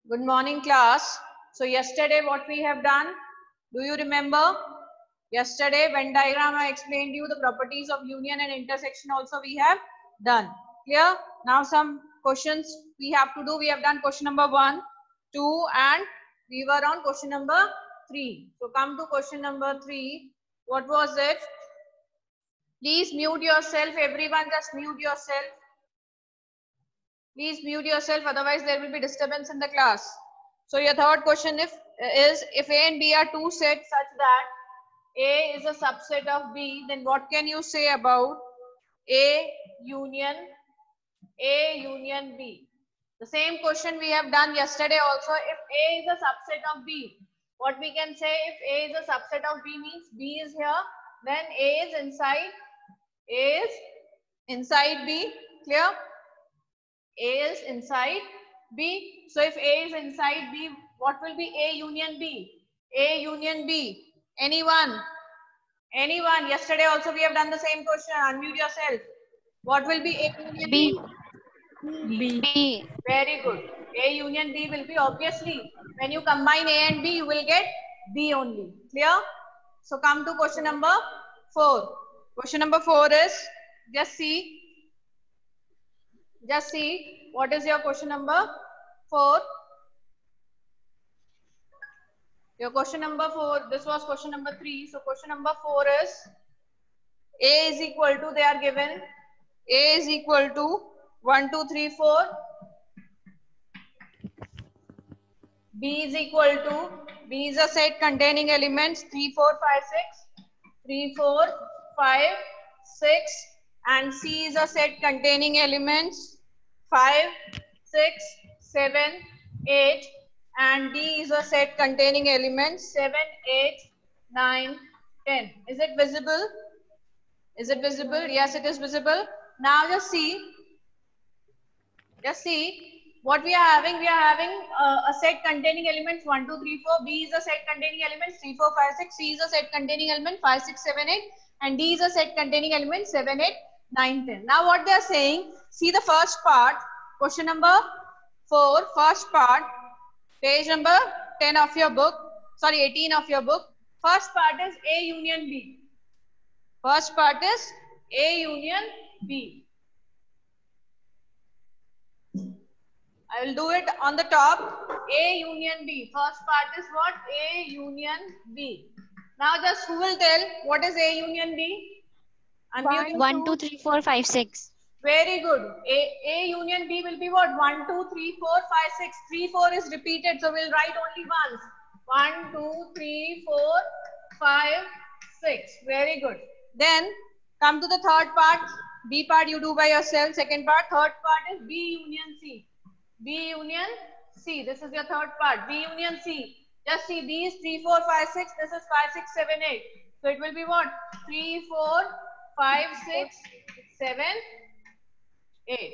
Good morning, class. So yesterday what we have done, do you remember? Yesterday Venn diagram I explained you the properties of union and intersection also we have done. Clear? Now some questions we have to do. We have done question number 1, 2 and we were on question number 3. So come to question number 3. What was it? Please mute yourself. Everyone just mute yourself. Please mute yourself, otherwise there will be disturbance in the class. So your third question is if A and B are two sets such that A is a subset of B, then what can you say about A union B? The same question we have done yesterday also. If A is a subset of B, what we can say if A is a subset of B means B is here, then A is inside B. Clear? A is inside B. So if A is inside B, what will be A union B? A union B. Anyone? Anyone? Yesterday also we have done the same question. Unmute yourself. What will be A union B? B. Very good. A union B will be obviously when you combine A and B, you will get B only. Clear? So come to question number 4. Question number 4 is just see what is your question number 4. Your question number 4, this was question number 3. So question number 4 is A is equal to, they are given, A is equal to 1, 2, 3, 4. B is equal to, B is a set containing elements 3, 4, 5, 6. 3, 4, 5, 6. And C is a set containing elements 5, 6, 7, 8. And D is a set containing elements 7, 8, 9, 10. Is it visible? Is it visible? Yes, it is visible. Now just see what we are having. We are having a set containing elements 1, 2, 3, 4. B is a set containing elements 3, 4, 5, 6. C is a set containing element 5, 6, 7, 8. And D is a set containing element 7, 8, 9, 10. Now what they are saying, see the first part, question number 4, first part, page number 10 of your book, sorry 18 of your book. First part is A union B. First part is A union B. I will do it on the top. A union B. First part is what? A union B. Now just who will tell what is A union B? Unmute. 1, 2, 3, 4, 5, 6. Very good. A union B will be what? 1, 2, 3, 4, 5, 6. 3, 4 is repeated, so we'll write only once. 1, 2, 3, 4, 5, 6. Very good. Then come to the third part. B part you do by yourself. Second part. Third part is B union C. B union C. This is your third part. B union C. Just see these 3, 4, 5, 6. This is 5, 6, 7, 8. So it will be what? 3, 4, 5, 6, 7, 8.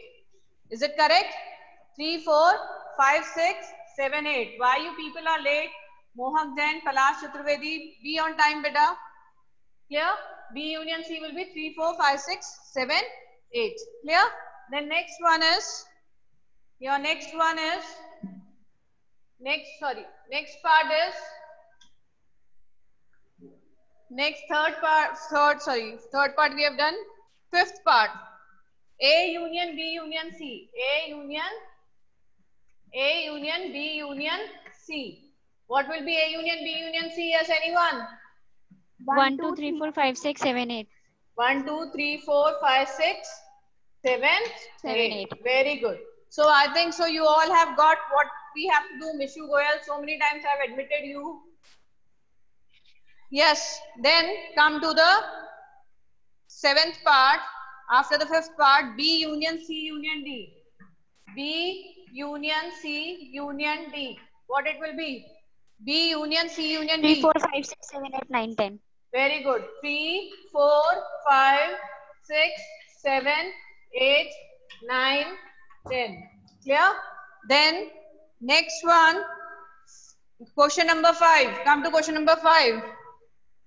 Is it correct? 3, 4, 5, 6, 7, 8. Why you people are late? Mohak Jain, Palash Chaturvedi. Be on time, beta. Clear? B union C will be 3, 4, 5, 6, 7, 8. Clear? Then next one is, your next part is, third part we have done. Fifth part, A union B union C. A union B union C. What will be A union B union C? Yes, anyone? 1, 2, 3, 4, 5, 6, 7, 8. 1, 2, 3, 4, 5, 6, 7, 8. Very good. So I think so you all have got what we have to do. Mishu Goyal, so many times I have admitted you. Yes. Then come to the seventh part. After the fifth part, B union C union D. B union C union D. What it will be? B union C union D. 3, 4, 5, 6, 7, 8, 9, 10. Very good. 3, 4, 5, 6, 7, 8, 9, 10. Clear? Then next one, question number 5. Come to question number 5.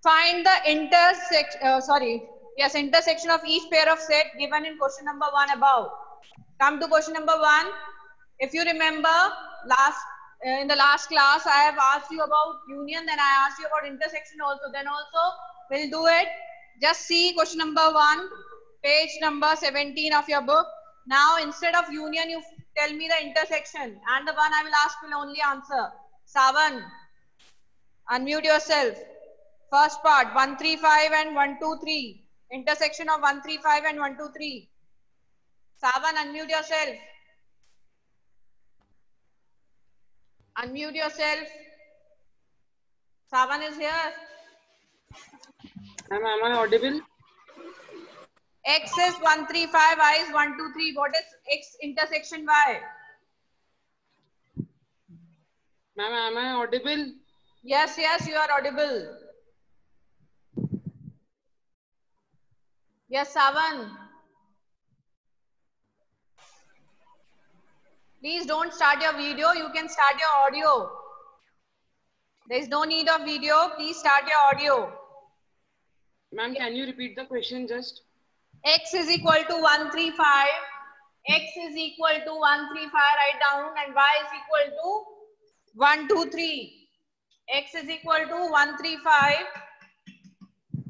Find the intersection of each pair of set given in question number 1 above. Come to question number 1. If you remember, last in the last class I have asked you about union, then I asked you about intersection also. Then also we'll do it. Just see question number 1, page number 17 of your book. Now instead of union, you tell me the intersection, and the one I will ask will only answer. Savan, unmute yourself. First part, 135 and 123. Intersection of 135 and 123. Savan, unmute yourself. Unmute yourself. Savan is here. Am I audible? X is 135, Y is 123. What is X intersection Y? Ma'am, am I audible? Yes, yes, you are audible. Yes, Savan. Please don't start your video. You can start your audio. There is no need of video. Please start your audio. Ma'am, can you repeat the question just? X is equal to 135. X is equal to 135. Write down, and Y is equal to 123. X is equal to 135.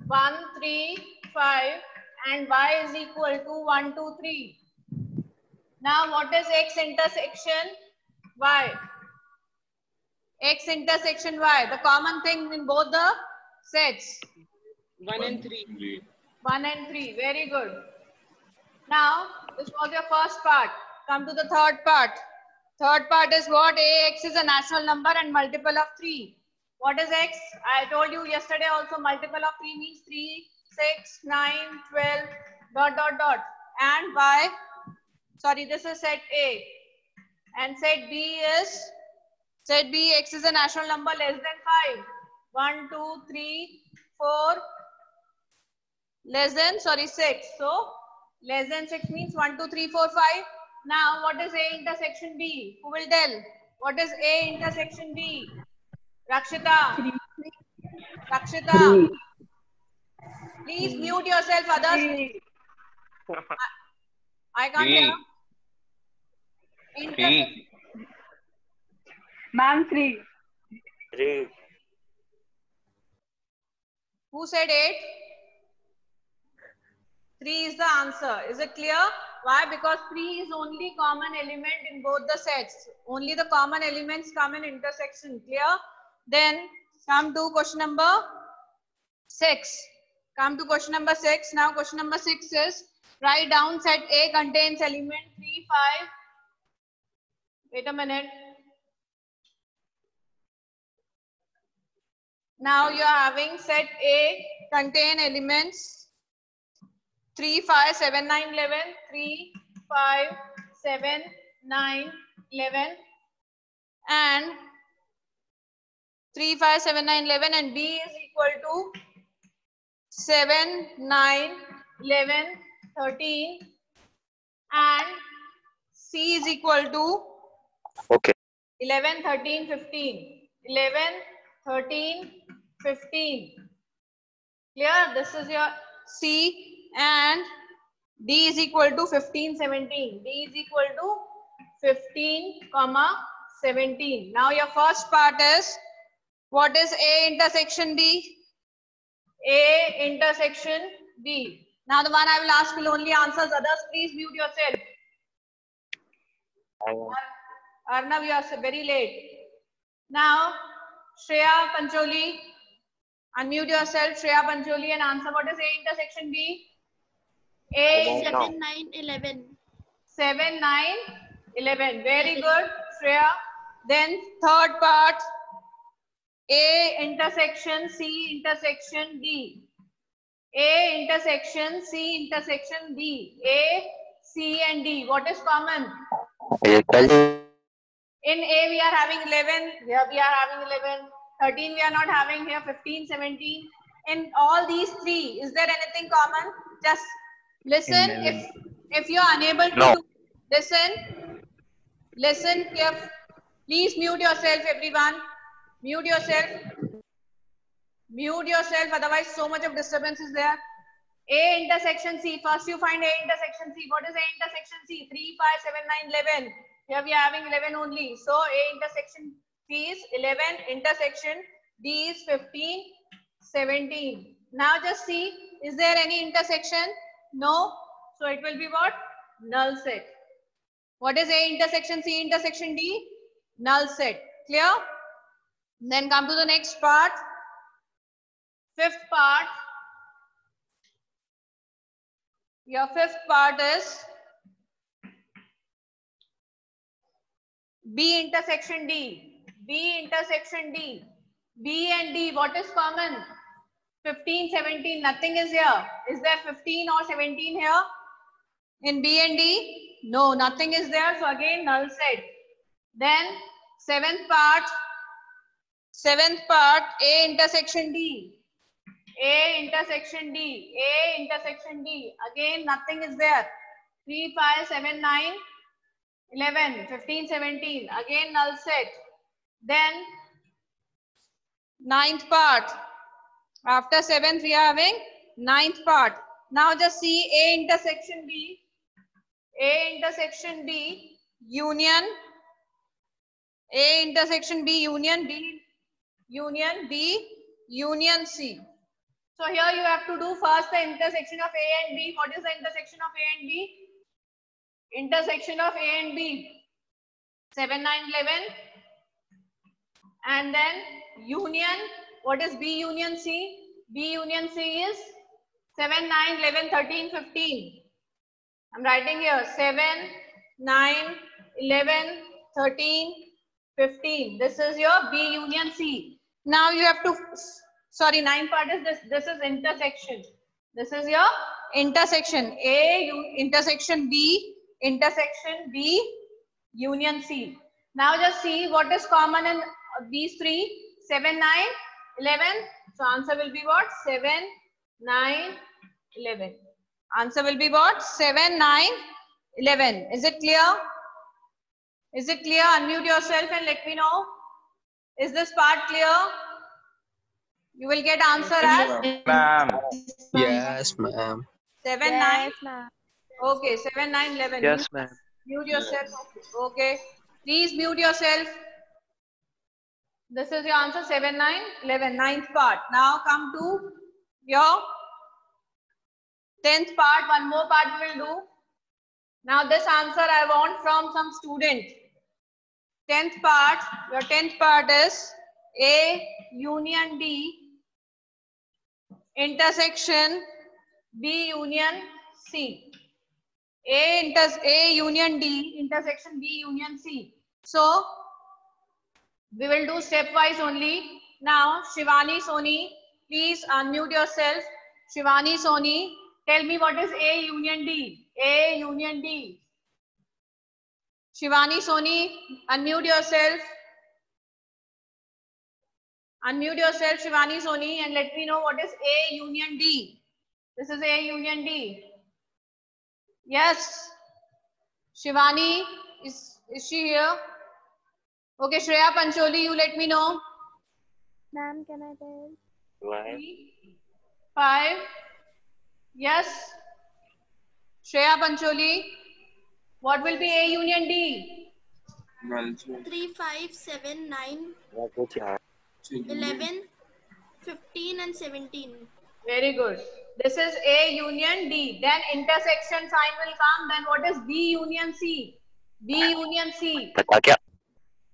135 and Y is equal to 123. Now what is X intersection Y? X intersection Y, the common thing in both the sets. 1 and 3. 1 and 3, very good. Now this was your first part. Come to the third part. Third part is what? Ax is a natural number and multiple of 3. What is X? I told you yesterday also, multiple of 3 means 3, 6, 9, 12, dot, dot, dot. And Y, sorry, this is set A. And set B is, set B, X is a natural number less than 5. 1, 2, 3, 4, less than, sorry, 6. So, less than 6 means 1, 2, 3, 4, 5. Now, what is A intersection B? Who will tell? What is A intersection B? Rakshita. Rakshita. Please mute yourself, others. I can't hear. Intersection. Ma'am, 3. 3. Who said 8? 3 is the answer. Is it clear? Why? Because 3 is only common element in both the sets. Only the common elements come in intersection. Clear? Then come to question number 6. Come to question number 6. Now question number 6 is, write down set A contains element 3, 5. Wait a minute. Now you are having set A contain elements 3, 5, 7, 9, 11, 3, 5, 7, 9, 11, and 3, 5, 7, 9, 11, and B is equal to 7, 9, 11, 13, and C is equal to Okay. 11, 13, 15. 11, 13, 15. Clear? This is your C, and D is equal to 15, 17. D is equal to 15, 17. Now your first part is, what is A intersection B? A intersection B. Now the one I will ask will only answer. Others, please mute yourself. Arnav, you are very late. Now, Shreya Pancholi, unmute yourself, Shreya Pancholi, and answer what is A intersection B? A 7, 9, 11. 7, 9, 11. Very good, Shreya. Then third part, A intersection C intersection D. A intersection C intersection D. A, C and D. What is common? In A we are having 11. Here we are having 11. 13 we are not having here. 15, 17. In all these three, is there anything common? Just listen. If you are unable to listen carefully. Please mute yourself, everyone. Mute yourself. Mute yourself. Otherwise, so much of disturbance is there. A intersection C. First, you find A intersection C. What is A intersection C? 3, 5, 7, 9, 11. Here we are having 11 only. So A intersection C is 11, intersection D is 15, 17. Now just see, is there any intersection? No. So it will be what? Null set. What is A intersection C intersection D? Null set. Clear? Then come to the next part. Fifth part. Your fifth part is B intersection D. B intersection D. B and D, what is common? 15, 17, nothing is here. Is there 15 or 17 here? In B and D? No, nothing is there. So again, null set. Then seventh part, A intersection D. A intersection D. A intersection D. Again, nothing is there. 3, 5, 7, 9, 11, 15, 17. Again, null set. Then ninth part. After seventh, we are having ninth part. Now just see A intersection B. A intersection B union. A intersection B union B union B union C. So here you have to do first the intersection of A and B. What is the intersection of A and B? Intersection of A and B. 7, 9, 11. And then union. What is B union C? B union C is 7, 9, 11, 13, 15. I'm writing here 7, 9, 11, 13, 15. This is your B union C. Now you have to, sorry, 9 part is this. This is intersection. This is your intersection. A intersection B union C. Now just see what is common in these three. 7, 9, 11. So answer will be what? 7, 9, 11. Answer will be what? 7, 9, 11. Is it clear? Is it clear? Unmute yourself and let me know. Is this part clear? You will get answer as? Ma'am. Yes, ma'am. 7, 9. Okay, 7, 9, 11. Yes, ma'am. Mute yourself. Okay. Please mute yourself. This is your answer 7, 9, 11. Ninth part. Now come to your 10th part. One more part we will do. Now this answer I want from some student. 10th part. Your 10th part is A union D intersection B union C. A union D intersection B union C. So we will do stepwise only. Now Shivani Soni, please unmute yourself. Shivani Soni, tell me what is A union D. A union D. Shivani Soni, unmute yourself. Unmute yourself, Shivani Soni, and let me know what is A union D. This is A union D. Yes. Shivani, is she here? Okay, Shreya Pancholi, you let me know. Ma'am, can I tell? 3, 5. Yes. Shreya Pancholi, what will be A union D? 3, 5, 7, 9, 11, 15 and 17. Very good. This is A union D. Then intersection sign will come. Then what is B union C? B union C. बता क्या?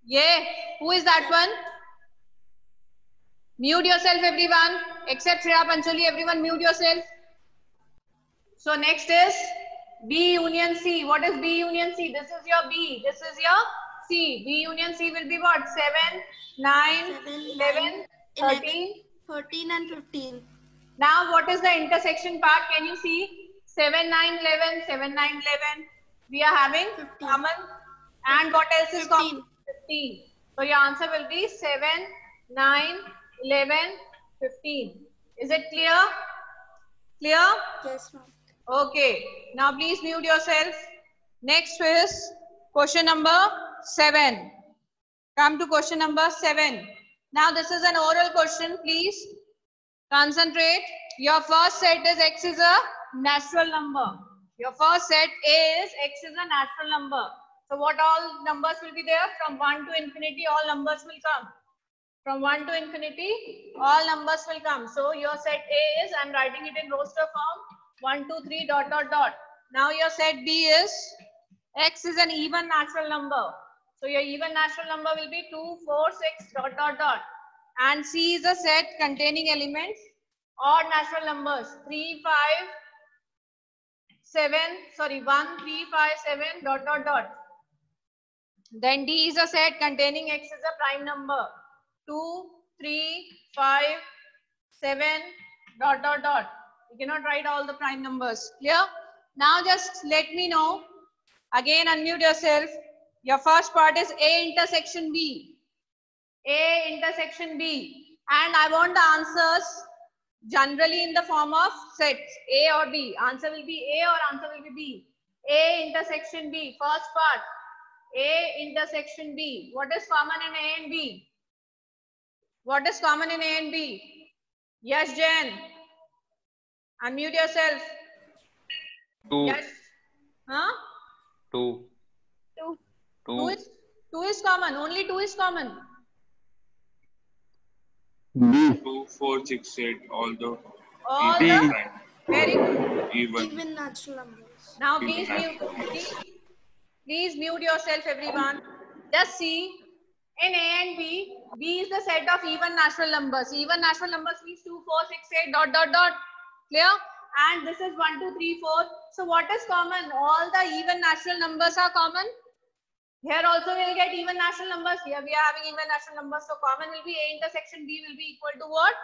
Yeah. Who is that one? Mute yourself, everyone. Except Shreya Pancholi, everyone mute yourself. So next is B union C. What is B union C? This is your B. This is your C. B union C will be what? 7, 9, 11, 13. 13 and 15. Now what is the intersection part? Can you see? 7, 9, 11, 7, 9, 11. We are having 15. common. And what else is 15. common? 15. So your answer will be 7, 9, 11, 15. Is it clear? Clear? Yes, ma'am. Okay. Now please mute yourself. Next is question number 7. Come to question number 7. Now this is an oral question. Please concentrate. Your first set is X is a natural number. Your first set is X is a natural number. So what all numbers will be there? From 1 to infinity, all numbers will come. From 1 to infinity, all numbers will come. So your set A is, I'm writing it in roster form, 1, 2, 3, dot, dot, dot. Now your set B is, X is an even natural number. So your even natural number will be 2, 4, 6, dot, dot, dot. And C is a set containing elements, odd natural numbers, 3, 5, 7, sorry, 1, 3, 5, 7, dot, dot, dot. Then D is a set containing X is a prime number, 2, 3, 5, 7, dot, dot, dot. You cannot write all the prime numbers. Clear? Now just let me know. Again, unmute yourself. Your first part is A intersection B. A intersection B. And I want the answers generally in the form of sets, A or B. Answer will be A or answer will be B. A intersection B. First part. A intersection B. What is common in A and B? What is common in A and B? Yes, Jen. Unmute yourself. 2. Yes. Huh? 2. 2. 2 is common. Only 2 is common. 2, 4, 6, 8. All even the prime. very good. Even natural numbers. Now please mute yourself, everyone. Just see in A and B, B is the set of even natural numbers. Even natural numbers means 2, 4, 6, 8, dot, dot, dot. Clear? And this is 1, 2, 3, 4. So what is common? All the even natural numbers are common. Here also we will get even natural numbers. Here we are having even natural numbers. So common will be A intersection B will be equal to what?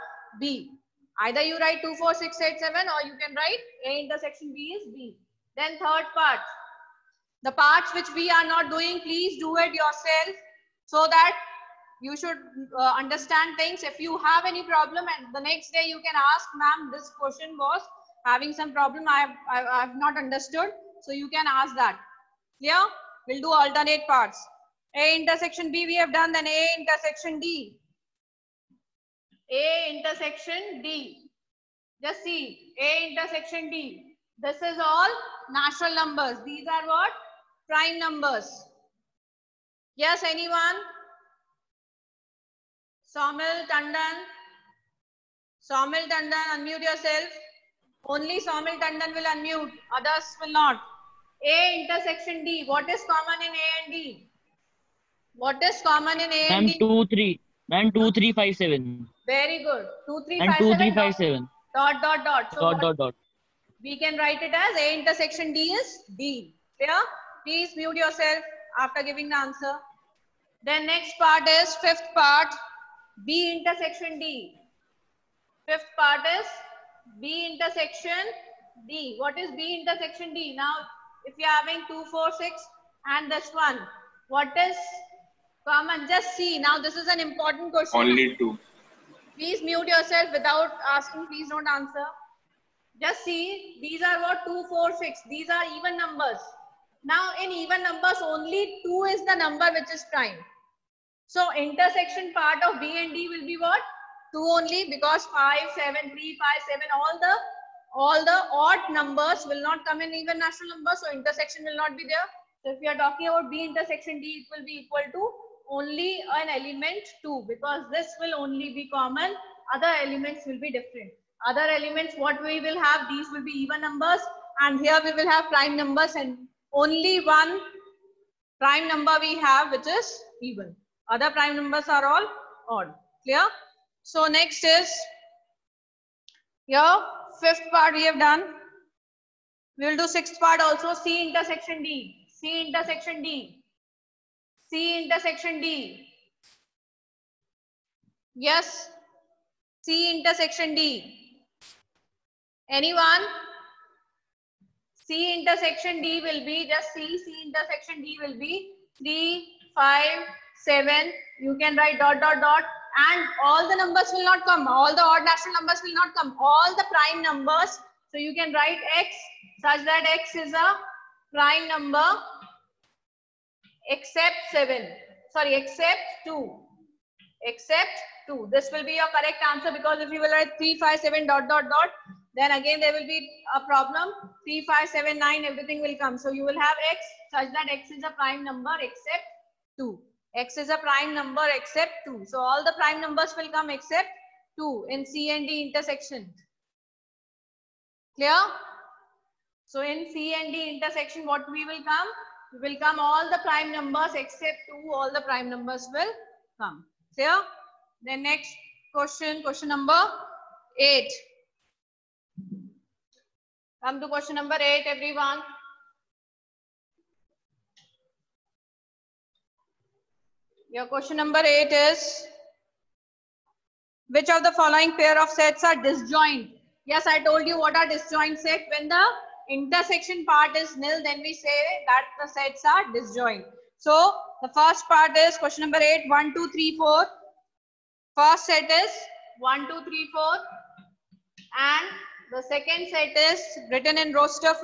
B. Either you write 2, 4, 6, 8, 7 or you can write A intersection B is B. Then third part. The parts which we are not doing, please do it yourself so that you should understand things. If you have any problem and the next day you can ask, ma'am, this question was having some problem. I have not understood. So you can ask that. Clear? We'll do alternate parts. A intersection B we have done, then A intersection D. A intersection D. Just see, A intersection D. This is all natural numbers. These are what? Prime numbers. Yes, anyone? Saumil Tandon. Saumil Tandon, unmute yourself. Only Saumil Tandon will unmute. Others will not. A intersection D. What is common in A and D? What is common in A and D? 2, 3. Man, 2, 3, 5, 7. Very good. 2, 3, And 5, 2, 7. 3, 5, 7. Dot, dot, dot. So Dot, dot, dot. we can write it as A intersection D is D. Clear? Please mute yourself after giving the answer. Then next part is fifth part, B intersection D. Fifth part is B intersection D. What is B intersection D? Now, if you are having 2, 4, 6 and this one, what is common? Just see. Now, this is an important question. Only 2. Please mute yourself without asking. Please don't answer. Just see. These are what? 2, 4, 6. These are even numbers. Now, in even numbers, only 2 is the number which is prime. So, intersection part of B and D will be what? 2 only, because 5, 7, 3, 5, 7, all the odd numbers will not come in even natural numbers. So, intersection will not be there. So, if we are talking about B intersection D, it will be equal to only an element 2, because this will only be common. Other elements will be different. Other elements, what we will have, these will be even numbers, and here we will have prime numbers, and only one prime number we have, which is even. Other prime numbers are all odd. Clear? So next is your fifth part we have done. We will do sixth part also. C intersection D. C intersection D. C intersection D. Yes. C intersection D. Anyone? C intersection D will be, just C intersection D will be 3, 5, 7. You can write dot, dot, dot. And all the numbers will not come. All the odd natural numbers will not come. All the prime numbers. So you can write X such that X is a prime number except 7. Sorry, except 2. except 2. This will be your correct answer, because if you will write 3, 5, 7 dot dot dot, then again there will be a problem. 3, 5, 7, 9, everything will come. So you will have x such that x is a prime number except 2. X is a prime number except 2. So all the prime numbers will come except 2 in C and D intersection. Clear? So in C and D intersection, what we will come? We will come all the prime numbers except 2. All the prime numbers will come. Clear? Then next question, question number 8. Come to question number 8, everyone. Your question number 8 is, which of the following pair of sets are disjoint? Yes, I told you what are disjoint set. When the intersection part is nil, then we say that the sets are disjoint. So the first part is question number 8, 1, 2, 3, 4. First set is 1, 2, 3, 4. And the second set is written in set builder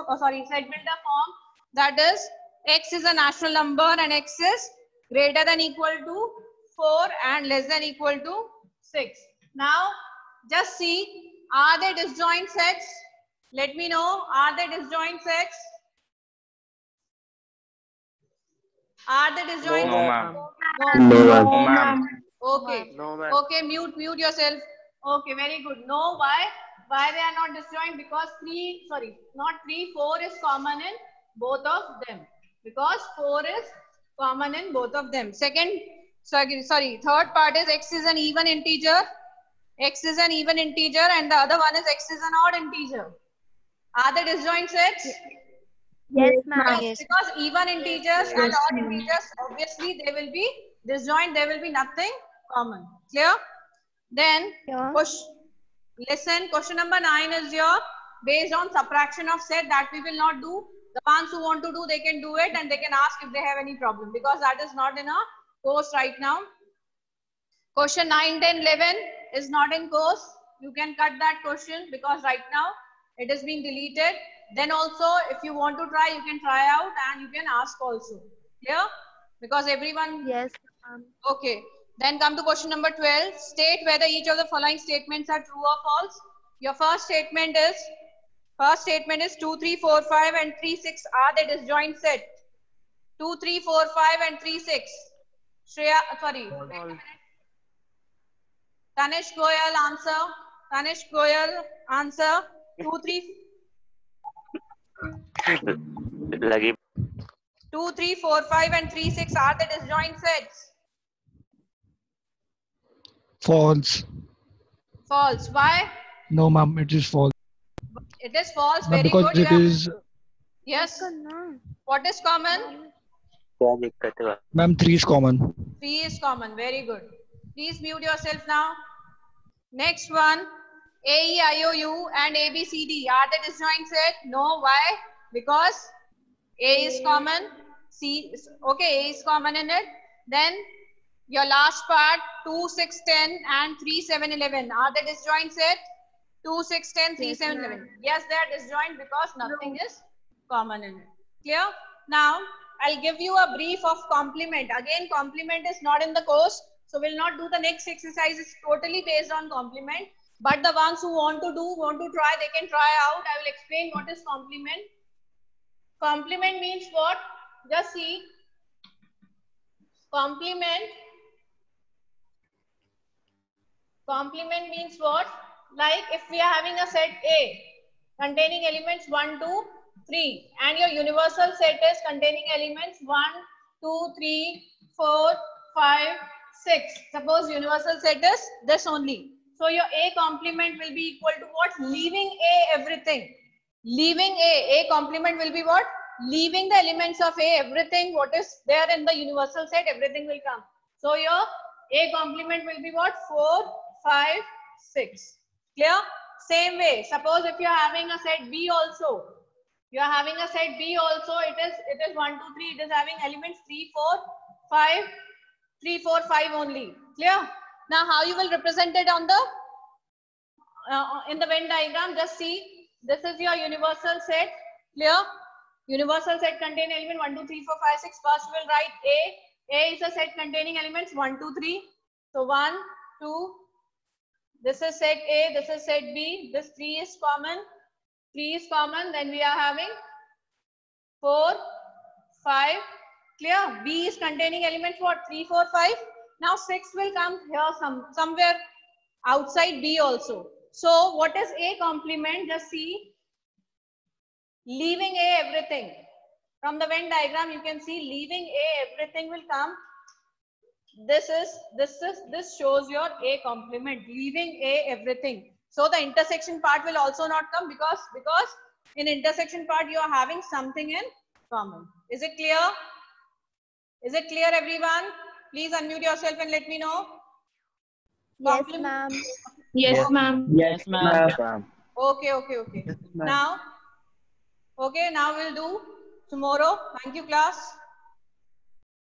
form. That is, x is a natural number and x is greater than equal to 4 and less than equal to 6. Now, just see, are they disjoint sets? Let me know, are they disjoint sets? Are they disjoint? No, ma'am. No, ma'am. Okay. No, ma'am. Okay, mute yourself. Okay, very good. No, why? Why they are not disjoint? Because 4 is common in both of them. Because 4 is common in both of them. Third part is x is an even integer. X is an even integer and the other one is x is an odd integer. Are they disjoint sets? Yes, ma'am. Yes, because even integers and odd integers, obviously they will be disjoint. There will be nothing common. Clear? Then, Yeah. listen, question number 9 is your based on subtraction of set that we will not do. The ones who want to do, they can do it and they can ask if they have any problem, because that is not in a course right now. Question 9, 10, 11 is not in course. You can cut that question because right now it is being deleted. Then also, if you want to try, you can try out and you can ask also. Clear? Because everyone... Yes, ma'am. Okay. Then come to question number 12. State whether each of the following statements are true or false. Your first statement is 2, 3, 4, 5 and 3, 6 are the disjoint set. 2, 3, 4, 5 and 3, 6. Tanish Goyal answer. 2, 3. Lagi. 2, 3, 4, 5 and 3, 6 are the disjoint sets. False. False. Why? No, ma'am, it is false. It is false. Ma'am, Very because good. it is, Yes. No. What is common? क्या दिक्कत है? ma'am, 3 is common. 3 is common. Very good. Please mute yourself now. Next one. A, E, I, O, U and A, B, C, D. Are they disjoint set? No. Why? Because A is common. Okay, A is common in it. Then your last part, 2, 6, 10 and 3, 7, 11. Are they disjoint set? 2, 6, 10, 3, 7, 11. Yes, they are disjoint because nothing is common in it. Clear? Now, I'll give you a brief of complement. Again, complement is not in the course. So, we'll not do the next exercise. It's totally based on complement. But the ones who want to try, they can try out. I will explain what is complement. Complement means what? Just see. Complement means what? Like if we are having a set A containing elements 1, 2, 3 and your universal set is containing elements 1, 2, 3, 4, 5, 6. Suppose universal set is this only. So your A complement will be equal to what? Leaving A everything. Leaving A complement will be what? Leaving the elements of A, everything what is there in the universal set, everything will come. So your A complement will be what? 4, 5, 6. Clear? Same way, suppose if you are having a set B also, it is 1, 2, 3, it is having elements 3, 4, 5 only. Clear? Now how you will represent it on the in the Venn diagram? Just see, this is your universal set. Clear? Universal set contain element 1, 2, 3, 4, 5, 6. First we will write A. A is a set containing elements 1, 2, 3. So 1, 2. This is set A. This is set B. This 3 is common. 3 is common. Then we are having 4, 5. Clear? B is containing elements what? 3, 4, 5. Now 6 will come here somewhere outside B also. So what is A complement? Just see. Leaving A everything. From the Venn diagram you can see leaving A everything will come. This shows your A complement. Leaving A everything. So the intersection part will also not come because in intersection part you are having something in common. Is it clear? Is it clear everyone? Please unmute yourself and let me know. Yes, Complement- ma'am. Yes, ma'am. Yes, ma'am. Okay. Now we'll do tomorrow. Thank you, class.